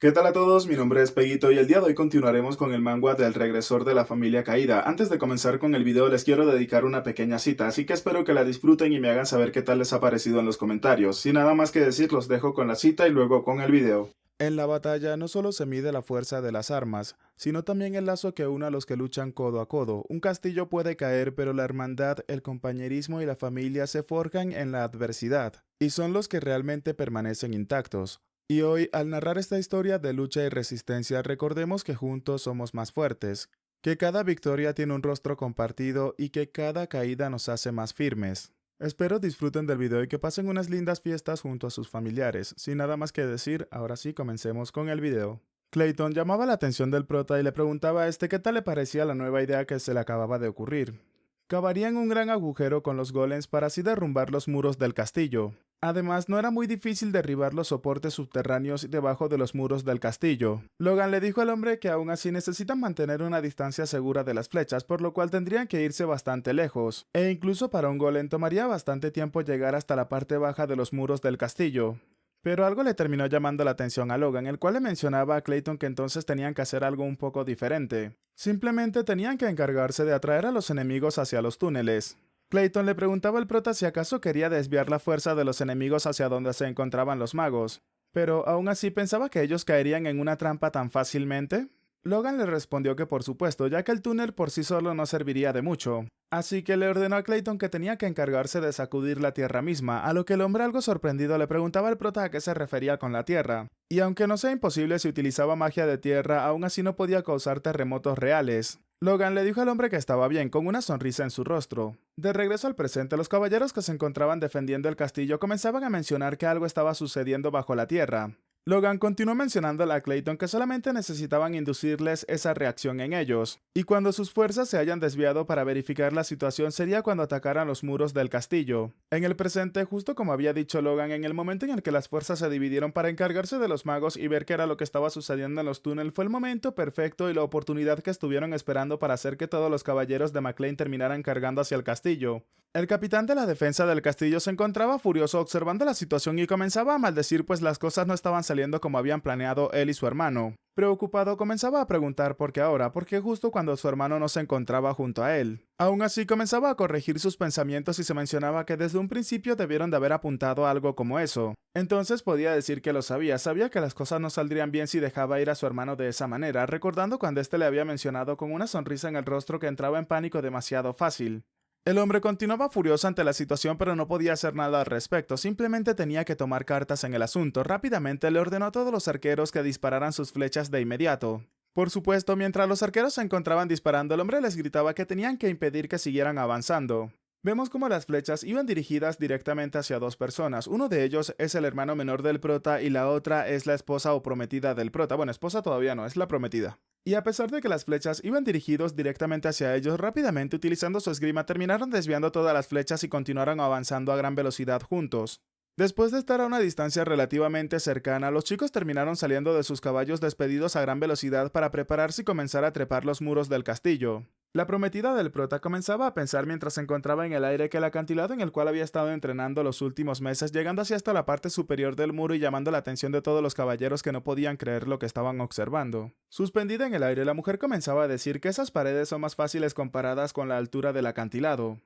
¿Qué tal a todos? Mi nombre es Peguito y el día de hoy continuaremos con el manga del regresor de la familia caída. Antes de comenzar con el video les quiero dedicar una pequeña cita, así que espero que la disfruten y me hagan saber qué tal les ha parecido en los comentarios. Sin nada más que decir, los dejo con la cita y luego con el video. En la batalla no solo se mide la fuerza de las armas, sino también el lazo que une a los que luchan codo a codo. Un castillo puede caer, pero la hermandad, el compañerismo y la familia se forjan en la adversidad, y son los que realmente permanecen intactos. Y hoy, al narrar esta historia de lucha y resistencia, recordemos que juntos somos más fuertes, que cada victoria tiene un rostro compartido y que cada caída nos hace más firmes. Espero disfruten del video y que pasen unas lindas fiestas junto a sus familiares. Sin nada más que decir, ahora sí comencemos con el video. Clayton llamaba la atención del prota y le preguntaba a este qué tal le parecía la nueva idea que se le acababa de ocurrir. Cavarían un gran agujero con los golems para así derrumbar los muros del castillo. Además, no era muy difícil derribar los soportes subterráneos debajo de los muros del castillo. Logan le dijo al hombre que aún así necesitan mantener una distancia segura de las flechas, por lo cual tendrían que irse bastante lejos, e incluso para un golem tomaría bastante tiempo llegar hasta la parte baja de los muros del castillo. Pero algo le terminó llamando la atención a Logan, el cual le mencionaba a Clayton que entonces tenían que hacer algo un poco diferente. Simplemente tenían que encargarse de atraer a los enemigos hacia los túneles. Clayton le preguntaba al prota si acaso quería desviar la fuerza de los enemigos hacia donde se encontraban los magos, pero aún así pensaba que ellos caerían en una trampa tan fácilmente. Logan le respondió que por supuesto, ya que el túnel por sí solo no serviría de mucho. Así que le ordenó a Clayton que tenía que encargarse de sacudir la tierra misma, a lo que el hombre algo sorprendido le preguntaba al prota a qué se refería con la tierra. Y aunque no sea imposible si utilizaba magia de tierra, aún así no podía causar terremotos reales. Logan le dijo al hombre que estaba bien, con una sonrisa en su rostro. De regreso al presente, los caballeros que se encontraban defendiendo el castillo comenzaban a mencionar que algo estaba sucediendo bajo la tierra. Logan continuó mencionándole a Clayton que solamente necesitaban inducirles esa reacción en ellos, y cuando sus fuerzas se hayan desviado para verificar la situación sería cuando atacaran los muros del castillo. En el presente, justo como había dicho Logan, en el momento en el que las fuerzas se dividieron para encargarse de los magos y ver qué era lo que estaba sucediendo en los túneles, fue el momento perfecto y la oportunidad que estuvieron esperando para hacer que todos los caballeros de McLean terminaran cargando hacia el castillo. El capitán de la defensa del castillo se encontraba furioso observando la situación y comenzaba a maldecir pues las cosas no estaban saliendo como habían planeado él y su hermano. Preocupado comenzaba a preguntar por qué ahora, porque justo cuando su hermano no se encontraba junto a él. Aún así comenzaba a corregir sus pensamientos y se mencionaba que desde un principio debieron de haber apuntado a algo como eso. Entonces podía decir que lo sabía que las cosas no saldrían bien si dejaba ir a su hermano de esa manera, recordando cuando éste le había mencionado con una sonrisa en el rostro que entraba en pánico demasiado fácil. El hombre continuaba furioso ante la situación pero no podía hacer nada al respecto, simplemente tenía que tomar cartas en el asunto. Rápidamente le ordenó a todos los arqueros que dispararan sus flechas de inmediato. Por supuesto, mientras los arqueros se encontraban disparando, el hombre les gritaba que tenían que impedir que siguieran avanzando. Vemos cómo las flechas iban dirigidas directamente hacia dos personas. Uno de ellos es el hermano menor del prota y la otra es la esposa o prometida del prota. Bueno, esposa todavía no, es la prometida. Y a pesar de que las flechas iban dirigidos directamente hacia ellos, rápidamente utilizando su esgrima terminaron desviando todas las flechas y continuaron avanzando a gran velocidad juntos. Después de estar a una distancia relativamente cercana, los chicos terminaron saliendo de sus caballos despedidos a gran velocidad para prepararse y comenzar a trepar los muros del castillo. La prometida del prota comenzaba a pensar mientras se encontraba en el aire que el acantilado en el cual había estado entrenando los últimos meses, llegando así hasta la parte superior del muro y llamando la atención de todos los caballeros que no podían creer lo que estaban observando. Suspendida en el aire, la mujer comenzaba a decir que esas paredes son más fáciles comparadas con la altura del acantilado.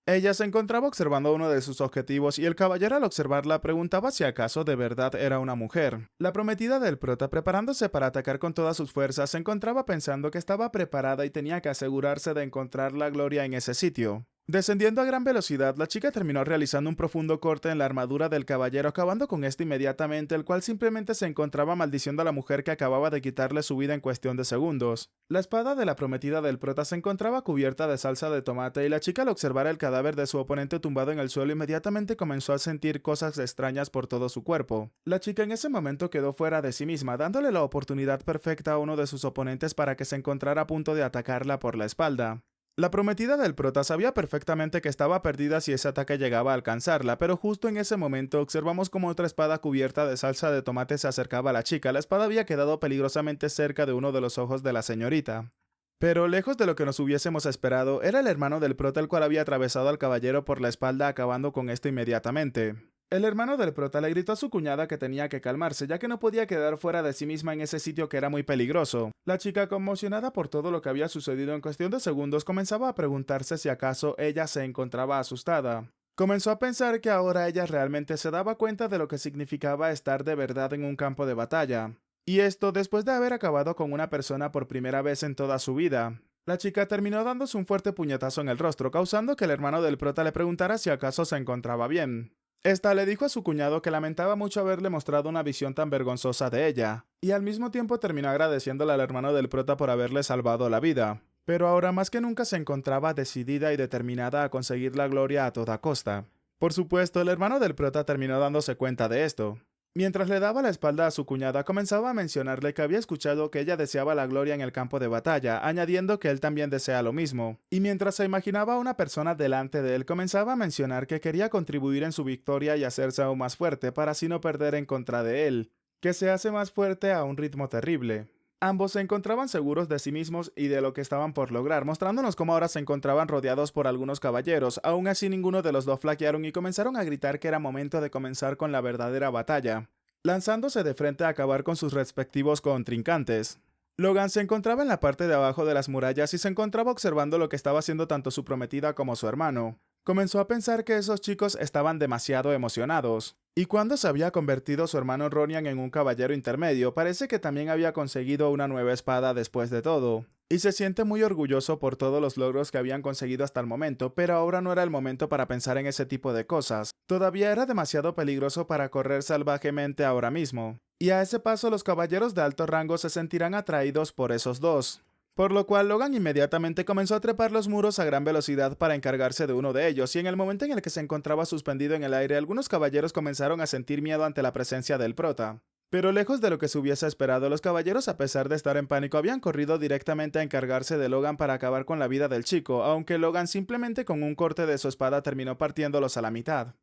Ella se encontraba observando uno de sus objetivos y el caballero al observarla preguntaba si acaso de verdad era una mujer. La prometida del prota, preparándose para atacar con todas sus fuerzas, se encontraba pensando que estaba preparada y tenía que asegurarse de encontrar la gloria en ese sitio. Descendiendo a gran velocidad, la chica terminó realizando un profundo corte en la armadura del caballero, acabando con este inmediatamente, el cual simplemente se encontraba maldiciendo a la mujer que acababa de quitarle su vida en cuestión de segundos. La espada de la prometida del prota se encontraba cubierta de salsa de tomate y la chica al observar el cadáver de su oponente tumbado en el suelo inmediatamente comenzó a sentir cosas extrañas por todo su cuerpo. La chica en ese momento quedó fuera de sí misma, dándole la oportunidad perfecta a uno de sus oponentes para que se encontrara a punto de atacarla por la espalda. La prometida del prota sabía perfectamente que estaba perdida si ese ataque llegaba a alcanzarla, pero justo en ese momento observamos como otra espada cubierta de salsa de tomate se acercaba a la chica. La espada había quedado peligrosamente cerca de uno de los ojos de la señorita. Pero lejos de lo que nos hubiésemos esperado, era el hermano del prota el cual había atravesado al caballero por la espalda acabando con esto inmediatamente. El hermano del prota le gritó a su cuñada que tenía que calmarse, ya que no podía quedar fuera de sí misma en ese sitio que era muy peligroso. La chica, conmocionada por todo lo que había sucedido en cuestión de segundos, comenzaba a preguntarse si acaso ella se encontraba asustada. Comenzó a pensar que ahora ella realmente se daba cuenta de lo que significaba estar de verdad en un campo de batalla. Y esto después de haber acabado con una persona por primera vez en toda su vida. La chica terminó dándose un fuerte puñetazo en el rostro, causando que el hermano del prota le preguntara si acaso se encontraba bien. Esta le dijo a su cuñado que lamentaba mucho haberle mostrado una visión tan vergonzosa de ella, y al mismo tiempo terminó agradeciéndole al hermano del prota por haberle salvado la vida. Pero ahora más que nunca se encontraba decidida y determinada a conseguir la gloria a toda costa. Por supuesto, el hermano del prota terminó dándose cuenta de esto. Mientras le daba la espalda a su cuñada, comenzaba a mencionarle que había escuchado que ella deseaba la gloria en el campo de batalla, añadiendo que él también desea lo mismo. Y mientras se imaginaba a una persona delante de él, comenzaba a mencionar que quería contribuir en su victoria y hacerse aún más fuerte para así no perder en contra de él, que se hace más fuerte a un ritmo terrible. Ambos se encontraban seguros de sí mismos y de lo que estaban por lograr, mostrándonos cómo ahora se encontraban rodeados por algunos caballeros. Aún así ninguno de los dos flaquearon y comenzaron a gritar que era momento de comenzar con la verdadera batalla, lanzándose de frente a acabar con sus respectivos contrincantes. Logan se encontraba en la parte de abajo de las murallas y se encontraba observando lo que estaba haciendo tanto su prometida como su hermano. Comenzó a pensar que esos chicos estaban demasiado emocionados. Y cuando se había convertido su hermano Ronian en un caballero intermedio, parece que también había conseguido una nueva espada después de todo. Y se siente muy orgulloso por todos los logros que habían conseguido hasta el momento, pero ahora no era el momento para pensar en ese tipo de cosas. Todavía era demasiado peligroso para correr salvajemente ahora mismo. Y a ese paso los caballeros de alto rango se sentirán atraídos por esos dos. Por lo cual Logan inmediatamente comenzó a trepar los muros a gran velocidad para encargarse de uno de ellos, y en el momento en el que se encontraba suspendido en el aire, algunos caballeros comenzaron a sentir miedo ante la presencia del prota. Pero lejos de lo que se hubiese esperado, los caballeros, a pesar de estar en pánico, habían corrido directamente a encargarse de Logan para acabar con la vida del chico, aunque Logan simplemente con un corte de su espada terminó partiéndolos a la mitad.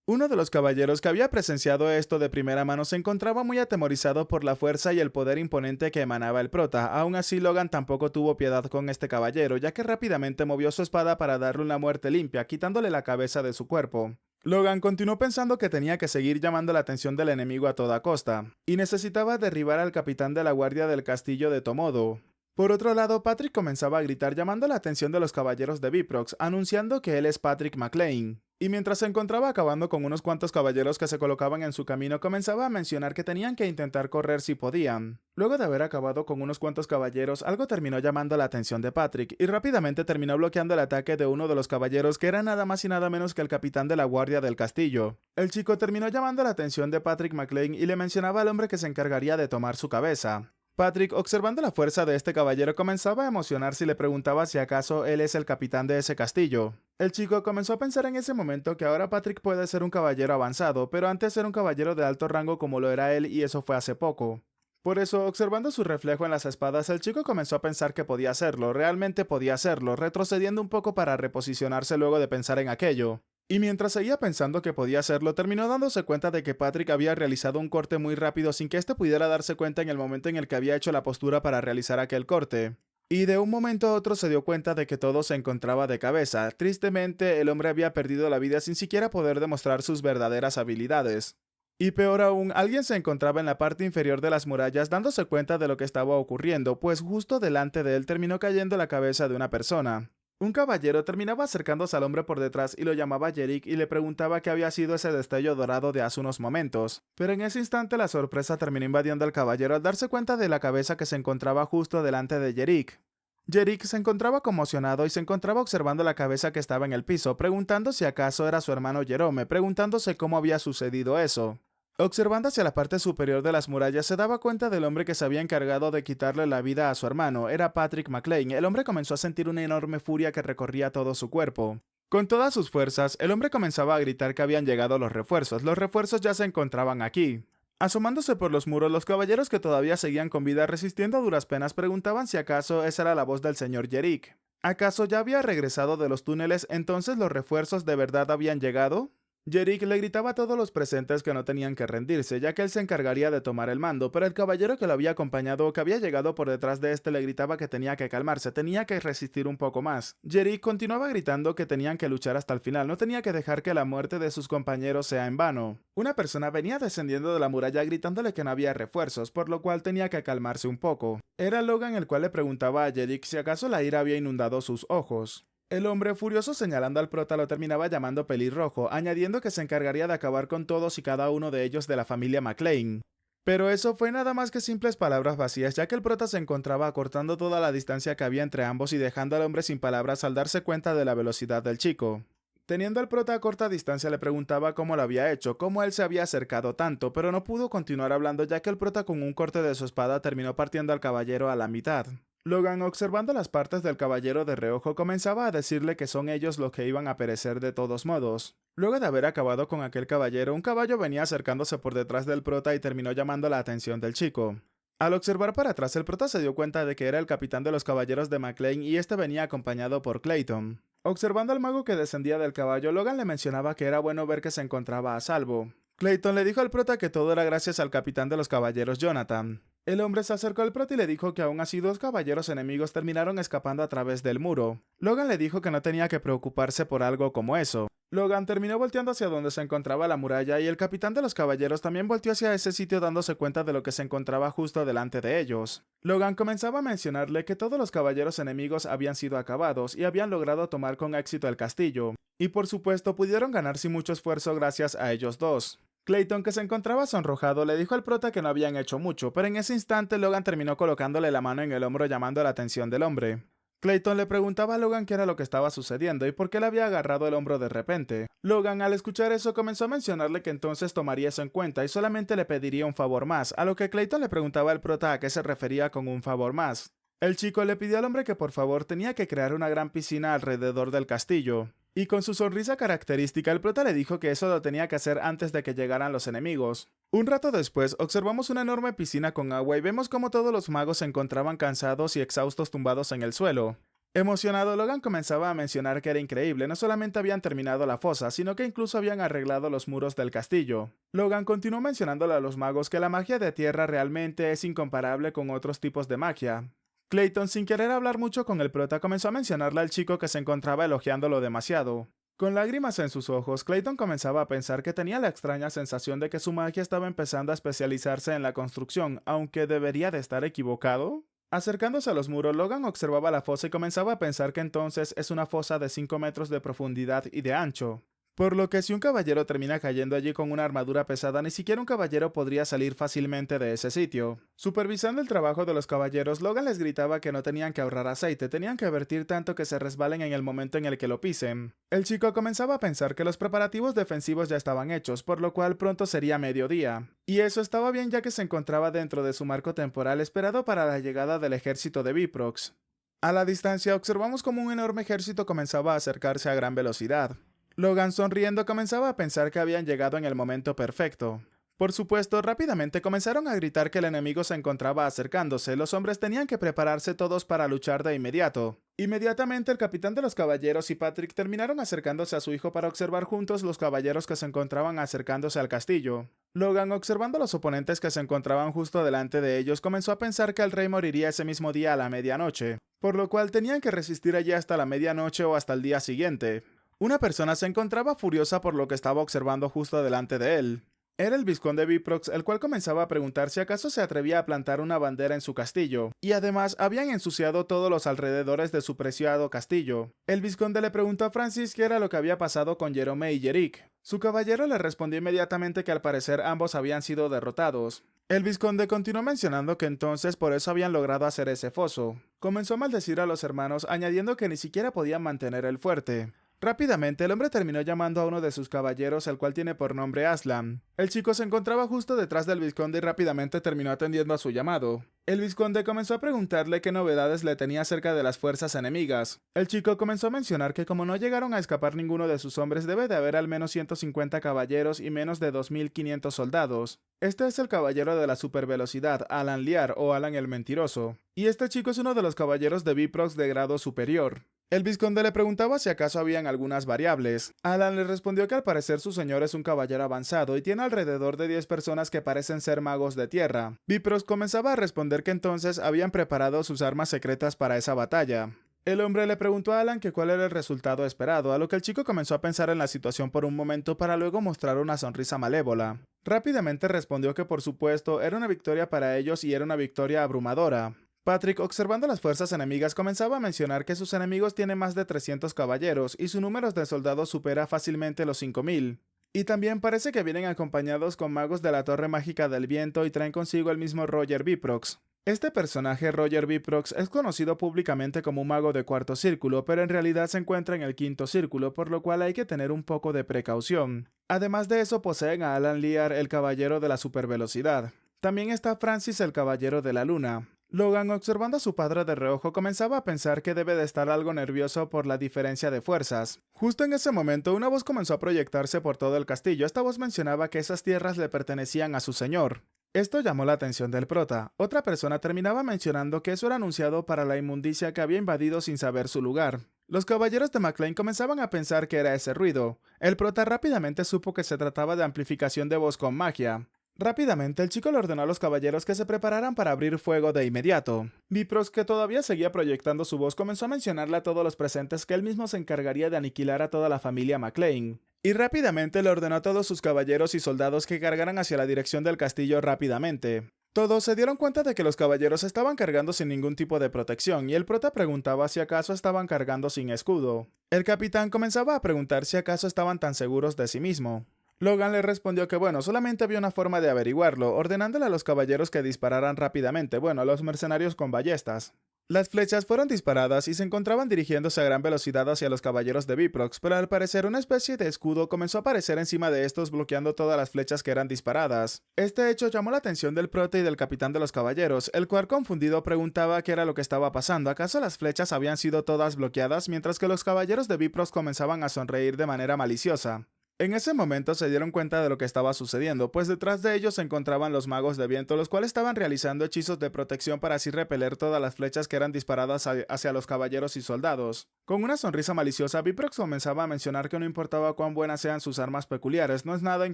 Uno de los caballeros que había presenciado esto de primera mano se encontraba muy atemorizado por la fuerza y el poder imponente que emanaba el prota. Aún así, Logan tampoco tuvo piedad con este caballero, ya que rápidamente movió su espada para darle una muerte limpia, quitándole la cabeza de su cuerpo. Logan continuó pensando que tenía que seguir llamando la atención del enemigo a toda costa, y necesitaba derribar al capitán de la guardia del castillo de Tomodo. Por otro lado, Patrick comenzaba a gritar llamando la atención de los caballeros de Viprox, anunciando que él es Patrick McLean. Y mientras se encontraba acabando con unos cuantos caballeros que se colocaban en su camino, comenzaba a mencionar que tenían que intentar correr si podían. Luego de haber acabado con unos cuantos caballeros, algo terminó llamando la atención de Patrick, y rápidamente terminó bloqueando el ataque de uno de los caballeros, que era nada más y nada menos que el capitán de la guardia del castillo. El chico terminó llamando la atención de Patrick McLean y le mencionaba al hombre que se encargaría de tomar su cabeza. Patrick, observando la fuerza de este caballero, comenzaba a emocionarse y le preguntaba si acaso él es el capitán de ese castillo. El chico comenzó a pensar en ese momento que ahora Patrick puede ser un caballero avanzado, pero antes era un caballero de alto rango como lo era él, y eso fue hace poco. Por eso, observando su reflejo en las espadas, el chico comenzó a pensar que podía hacerlo, realmente podía hacerlo, retrocediendo un poco para reposicionarse luego de pensar en aquello. Y mientras seguía pensando que podía hacerlo, terminó dándose cuenta de que Patrick había realizado un corte muy rápido sin que éste pudiera darse cuenta en el momento en el que había hecho la postura para realizar aquel corte. Y de un momento a otro se dio cuenta de que todo se encontraba de cabeza. Tristemente, el hombre había perdido la vida sin siquiera poder demostrar sus verdaderas habilidades. Y peor aún, alguien se encontraba en la parte inferior de las murallas dándose cuenta de lo que estaba ocurriendo, pues justo delante de él terminó cayendo la cabeza de una persona. Un caballero terminaba acercándose al hombre por detrás y lo llamaba Yerik y le preguntaba qué había sido ese destello dorado de hace unos momentos. Pero en ese instante la sorpresa terminó invadiendo al caballero al darse cuenta de la cabeza que se encontraba justo delante de Yerik. Yerik se encontraba conmocionado y se encontraba observando la cabeza que estaba en el piso, preguntando si acaso era su hermano Jerome, preguntándose cómo había sucedido eso. Observando hacia la parte superior de las murallas, se daba cuenta del hombre que se había encargado de quitarle la vida a su hermano. Era Patrick McLean. El hombre comenzó a sentir una enorme furia que recorría todo su cuerpo. Con todas sus fuerzas, el hombre comenzaba a gritar que habían llegado los refuerzos. Los refuerzos ya se encontraban aquí. Asomándose por los muros, los caballeros que todavía seguían con vida resistiendo a duras penas preguntaban si acaso esa era la voz del señor Yerik. ¿Acaso ya había regresado de los túneles? ¿Entonces los refuerzos de verdad habían llegado? Yerick le gritaba a todos los presentes que no tenían que rendirse, ya que él se encargaría de tomar el mando, pero el caballero que lo había acompañado, que había llegado por detrás de este, le gritaba que tenía que calmarse, tenía que resistir un poco más. Yerick continuaba gritando que tenían que luchar hasta el final, no tenía que dejar que la muerte de sus compañeros sea en vano. Una persona venía descendiendo de la muralla gritándole que no había refuerzos, por lo cual tenía que calmarse un poco. Era Logan el cual le preguntaba a Yerick si acaso la ira había inundado sus ojos. El hombre, furioso señalando al prota, lo terminaba llamando pelirrojo, añadiendo que se encargaría de acabar con todos y cada uno de ellos de la familia McClane. Pero eso fue nada más que simples palabras vacías, ya que el prota se encontraba acortando toda la distancia que había entre ambos y dejando al hombre sin palabras al darse cuenta de la velocidad del chico. Teniendo al prota a corta distancia, le preguntaba cómo lo había hecho, cómo él se había acercado tanto, pero no pudo continuar hablando ya que el prota con un corte de su espada terminó partiendo al caballero a la mitad. Logan, observando las partes del caballero de reojo, comenzaba a decirle que son ellos los que iban a perecer de todos modos. Luego de haber acabado con aquel caballero, un caballo venía acercándose por detrás del prota y terminó llamando la atención del chico. Al observar para atrás, el prota se dio cuenta de que era el capitán de los caballeros de McClane y este venía acompañado por Clayton. Observando al mago que descendía del caballo, Logan le mencionaba que era bueno ver que se encontraba a salvo. Clayton le dijo al prota que todo era gracias al capitán de los caballeros, Jonathan. El hombre se acercó al prota y le dijo que aún así 2 caballeros enemigos terminaron escapando a través del muro. Logan le dijo que no tenía que preocuparse por algo como eso. Logan terminó volteando hacia donde se encontraba la muralla y el capitán de los caballeros también volteó hacia ese sitio dándose cuenta de lo que se encontraba justo delante de ellos. Logan comenzaba a mencionarle que todos los caballeros enemigos habían sido acabados y habían logrado tomar con éxito el castillo. Y por supuesto pudieron ganar sin mucho esfuerzo gracias a ellos dos. Clayton, que se encontraba sonrojado, le dijo al prota que no habían hecho mucho, pero en ese instante Logan terminó colocándole la mano en el hombro llamando la atención del hombre. Clayton le preguntaba a Logan qué era lo que estaba sucediendo y por qué le había agarrado el hombro de repente. Logan, al escuchar eso, comenzó a mencionarle que entonces tomaría eso en cuenta y solamente le pediría un favor más, a lo que Clayton le preguntaba al prota a qué se refería con un favor más. El chico le pidió al hombre que por favor tenía que crear una gran piscina alrededor del castillo. Y con su sonrisa característica, el prota le dijo que eso lo tenía que hacer antes de que llegaran los enemigos. Un rato después, observamos una enorme piscina con agua y vemos cómo todos los magos se encontraban cansados y exhaustos tumbados en el suelo. Emocionado, Logan comenzaba a mencionar que era increíble, no solamente habían terminado la fosa, sino que incluso habían arreglado los muros del castillo. Logan continuó mencionándole a los magos que la magia de tierra realmente es incomparable con otros tipos de magia. Clayton, sin querer hablar mucho con el prota, comenzó a mencionarle al chico que se encontraba elogiándolo demasiado. Con lágrimas en sus ojos, Clayton comenzaba a pensar que tenía la extraña sensación de que su magia estaba empezando a especializarse en la construcción, aunque debería de estar equivocado. Acercándose a los muros, Logan observaba la fosa y comenzaba a pensar que entonces es una fosa de 5 metros de profundidad y de ancho. Por lo que si un caballero termina cayendo allí con una armadura pesada, ni siquiera un caballero podría salir fácilmente de ese sitio. Supervisando el trabajo de los caballeros, Logan les gritaba que no tenían que ahorrar aceite, tenían que vertir tanto que se resbalen en el momento en el que lo pisen. El chico comenzaba a pensar que los preparativos defensivos ya estaban hechos, por lo cual pronto sería mediodía. Y eso estaba bien ya que se encontraba dentro de su marco temporal esperado para la llegada del ejército de Viprox. A la distancia observamos como un enorme ejército comenzaba a acercarse a gran velocidad. Logan, sonriendo, comenzaba a pensar que habían llegado en el momento perfecto. Por supuesto, rápidamente comenzaron a gritar que el enemigo se encontraba acercándose. Los hombres tenían que prepararse todos para luchar de inmediato. Inmediatamente el capitán de los caballeros y Patrick terminaron acercándose a su hijo para observar juntos los caballeros que se encontraban acercándose al castillo. Logan, observando a los oponentes que se encontraban justo delante de ellos, comenzó a pensar que el rey moriría ese mismo día a la medianoche, por lo cual tenían que resistir allí hasta la medianoche o hasta el día siguiente. Una persona se encontraba furiosa por lo que estaba observando justo delante de él. Era el vizconde Viprox, el cual comenzaba a preguntar si acaso se atrevía a plantar una bandera en su castillo, y además habían ensuciado todos los alrededores de su preciado castillo. El vizconde le preguntó a Francis qué era lo que había pasado con Jerome y Yerick. Su caballero le respondió inmediatamente que al parecer ambos habían sido derrotados. El vizconde continuó mencionando que entonces por eso habían logrado hacer ese foso. Comenzó a maldecir a los hermanos, añadiendo que ni siquiera podían mantener el fuerte. Rápidamente, el hombre terminó llamando a uno de sus caballeros, el cual tiene por nombre Aslan. El chico se encontraba justo detrás del vizconde y rápidamente terminó atendiendo a su llamado. El vizconde comenzó a preguntarle qué novedades le tenía acerca de las fuerzas enemigas. El chico comenzó a mencionar que como no llegaron a escapar ninguno de sus hombres, debe de haber al menos 150 caballeros y menos de 2500 soldados. Este es el caballero de la supervelocidad, Alan Liar o Alan el Mentiroso. Y este chico es uno de los caballeros de Viprox de grado superior. El vizconde le preguntaba si acaso habían algunas variables. Alan le respondió que al parecer su señor es un caballero avanzado y tiene alrededor de 10 personas que parecen ser magos de tierra. Bifrost comenzaba a responder que entonces habían preparado sus armas secretas para esa batalla. El hombre le preguntó a Alan que cuál era el resultado esperado, a lo que el chico comenzó a pensar en la situación por un momento para luego mostrar una sonrisa malévola. Rápidamente respondió que por supuesto era una victoria para ellos y era una victoria abrumadora. Patrick, observando las fuerzas enemigas, comenzaba a mencionar que sus enemigos tienen más de 300 caballeros y su número de soldados supera fácilmente los 5000. Y también parece que vienen acompañados con magos de la Torre Mágica del Viento y traen consigo el mismo Roger Viprox. Este personaje, Roger Viprox, es conocido públicamente como un mago de cuarto círculo, pero en realidad se encuentra en el quinto círculo, por lo cual hay que tener un poco de precaución. Además de eso, poseen a Alan Lear, el caballero de la supervelocidad. También está Francis, el caballero de la luna. Logan, observando a su padre de reojo, comenzaba a pensar que debe de estar algo nervioso por la diferencia de fuerzas. Justo en ese momento, una voz comenzó a proyectarse por todo el castillo. Esta voz mencionaba que esas tierras le pertenecían a su señor. Esto llamó la atención del prota. Otra persona terminaba mencionando que eso era anunciado para la inmundicia que había invadido sin saber su lugar. Los caballeros de McLean comenzaban a pensar que era ese ruido. El prota rápidamente supo que se trataba de amplificación de voz con magia. Rápidamente, el chico le ordenó a los caballeros que se prepararan para abrir fuego de inmediato. Bifrost, que todavía seguía proyectando su voz, comenzó a mencionarle a todos los presentes que él mismo se encargaría de aniquilar a toda la familia McLean. Y rápidamente le ordenó a todos sus caballeros y soldados que cargaran hacia la dirección del castillo rápidamente. Todos se dieron cuenta de que los caballeros estaban cargando sin ningún tipo de protección, y el prota preguntaba si acaso estaban cargando sin escudo. El capitán comenzaba a preguntar si acaso estaban tan seguros de sí mismo. Logan le respondió que bueno, solamente había una forma de averiguarlo, ordenándole a los caballeros que dispararan rápidamente, bueno, a los mercenarios con ballestas. Las flechas fueron disparadas y se encontraban dirigiéndose a gran velocidad hacia los caballeros de Viprox, pero al parecer una especie de escudo comenzó a aparecer encima de estos bloqueando todas las flechas que eran disparadas. Este hecho llamó la atención del prota y del capitán de los caballeros, el cual confundido preguntaba qué era lo que estaba pasando, ¿acaso las flechas habían sido todas bloqueadas mientras que los caballeros de Viprox comenzaban a sonreír de manera maliciosa? En ese momento se dieron cuenta de lo que estaba sucediendo, pues detrás de ellos se encontraban los magos de viento, los cuales estaban realizando hechizos de protección para así repeler todas las flechas que eran disparadas hacia los caballeros y soldados. Con una sonrisa maliciosa, Viprox comenzaba a mencionar que no importaba cuán buenas sean sus armas peculiares, no es nada en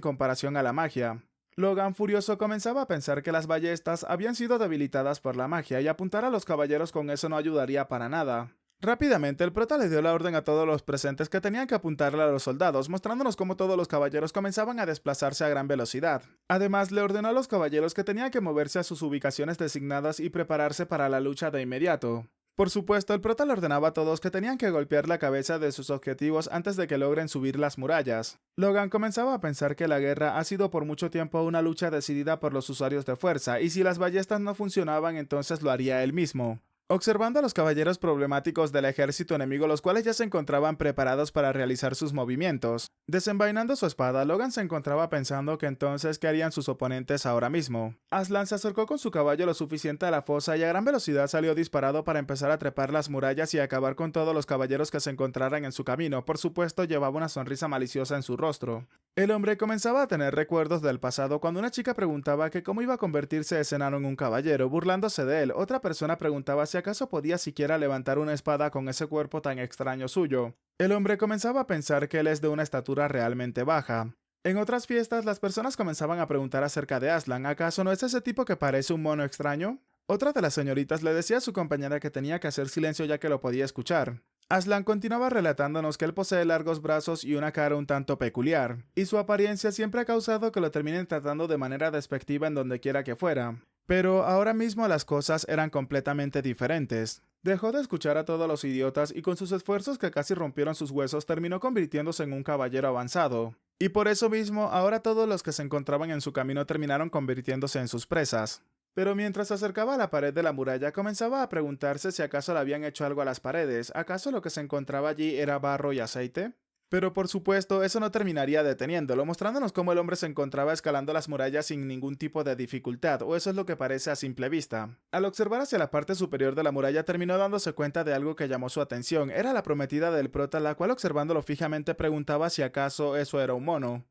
comparación a la magia. Logan, furioso, comenzaba a pensar que las ballestas habían sido debilitadas por la magia y apuntar a los caballeros con eso no ayudaría para nada. Rápidamente, el prota le dio la orden a todos los presentes que tenían que apuntarle a los soldados, mostrándonos cómo todos los caballeros comenzaban a desplazarse a gran velocidad. Además, le ordenó a los caballeros que tenían que moverse a sus ubicaciones designadas y prepararse para la lucha de inmediato. Por supuesto, el prota le ordenaba a todos que tenían que golpear la cabeza de sus objetivos antes de que logren subir las murallas. Logan comenzaba a pensar que la guerra ha sido por mucho tiempo una lucha decidida por los usuarios de fuerza, y si las ballestas no funcionaban, entonces lo haría él mismo. Observando a los caballeros problemáticos del ejército enemigo, los cuales ya se encontraban preparados para realizar sus movimientos. Desenvainando su espada, Logan se encontraba pensando que entonces qué harían sus oponentes ahora mismo. Aslan se acercó con su caballo lo suficiente a la fosa y a gran velocidad salió disparado para empezar a trepar las murallas y acabar con todos los caballeros que se encontraran en su camino. Por supuesto, llevaba una sonrisa maliciosa en su rostro. El hombre comenzaba a tener recuerdos del pasado cuando una chica preguntaba que cómo iba a convertirse ese enano en un caballero, burlándose de él. Otra persona preguntaba si acaso podía siquiera levantar una espada con ese cuerpo tan extraño suyo. El hombre comenzaba a pensar que él es de una estatura realmente baja. En otras fiestas, las personas comenzaban a preguntar acerca de Aslan, ¿acaso no es ese tipo que parece un mono extraño? Otra de las señoritas le decía a su compañera que tenía que hacer silencio ya que lo podía escuchar. Aslan continuaba relatándonos que él posee largos brazos y una cara un tanto peculiar, y su apariencia siempre ha causado que lo terminen tratando de manera despectiva en donde quiera que fuera. Pero ahora mismo las cosas eran completamente diferentes. Dejó de escuchar a todos los idiotas y con sus esfuerzos que casi rompieron sus huesos terminó convirtiéndose en un caballero avanzado. Y por eso mismo, ahora todos los que se encontraban en su camino terminaron convirtiéndose en sus presas. Pero mientras se acercaba a la pared de la muralla, comenzaba a preguntarse si acaso le habían hecho algo a las paredes, ¿acaso lo que se encontraba allí era barro y aceite? Pero por supuesto, eso no terminaría deteniéndolo, mostrándonos cómo el hombre se encontraba escalando las murallas sin ningún tipo de dificultad, o eso es lo que parece a simple vista. Al observar hacia la parte superior de la muralla, terminó dándose cuenta de algo que llamó su atención. Era la prometida del prota, la cual observándolo fijamente preguntaba si acaso eso era un mono.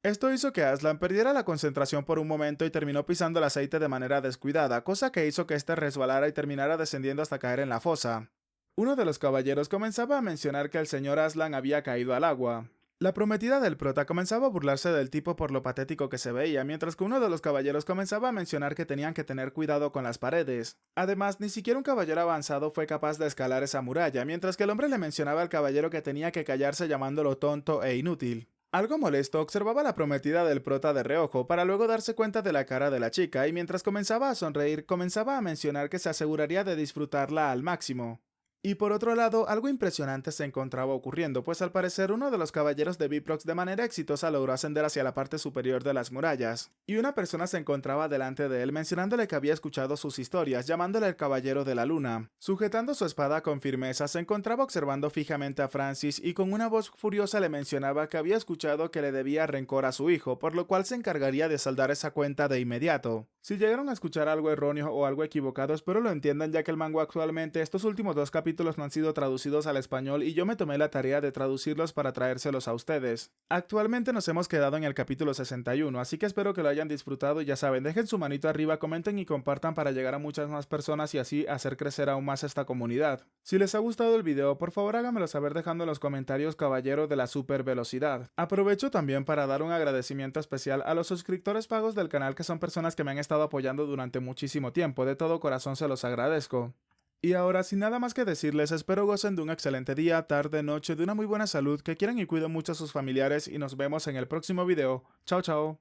Esto hizo que Aslan perdiera la concentración por un momento y terminó pisando el aceite de manera descuidada, cosa que hizo que éste resbalara y terminara descendiendo hasta caer en la fosa. Uno de los caballeros comenzaba a mencionar que el señor Aslan había caído al agua. La prometida del prota comenzaba a burlarse del tipo por lo patético que se veía, mientras que uno de los caballeros comenzaba a mencionar que tenían que tener cuidado con las paredes. Además, ni siquiera un caballero avanzado fue capaz de escalar esa muralla, mientras que el hombre le mencionaba al caballero que tenía que callarse llamándolo tonto e inútil. Algo molesto, observaba a la prometida del prota de reojo para luego darse cuenta de la cara de la chica y mientras comenzaba a sonreír, comenzaba a mencionar que se aseguraría de disfrutarla al máximo. Y por otro lado, algo impresionante se encontraba ocurriendo, pues al parecer uno de los caballeros de Viprox de manera exitosa logró ascender hacia la parte superior de las murallas, y una persona se encontraba delante de él mencionándole que había escuchado sus historias, llamándole el Caballero de la Luna. Sujetando su espada con firmeza, se encontraba observando fijamente a Francis y con una voz furiosa le mencionaba que había escuchado que le debía rencor a su hijo, por lo cual se encargaría de saldar esa cuenta de inmediato. Si llegaron a escuchar algo erróneo o algo equivocado, espero lo entiendan, ya que el manga actualmente estos últimos dos capítulos no han sido traducidos al español y yo me tomé la tarea de traducirlos para traérselos a ustedes. Actualmente nos hemos quedado en el capítulo 61, así que espero que lo hayan disfrutado y ya saben, dejen su manito arriba, comenten y compartan para llegar a muchas más personas y así hacer crecer aún más esta comunidad. Si les ha gustado el video, por favor háganmelo saber dejando en los comentarios caballero de la super velocidad. Aprovecho también para dar un agradecimiento especial a los suscriptores pagos del canal, que son personas que me han estado apoyando durante muchísimo tiempo, de todo corazón se los agradezco. Y ahora, sin nada más que decirles, espero gocen de un excelente día, tarde, noche, de una muy buena salud, que quieran y cuiden mucho a sus familiares y nos vemos en el próximo video. Chao, chao.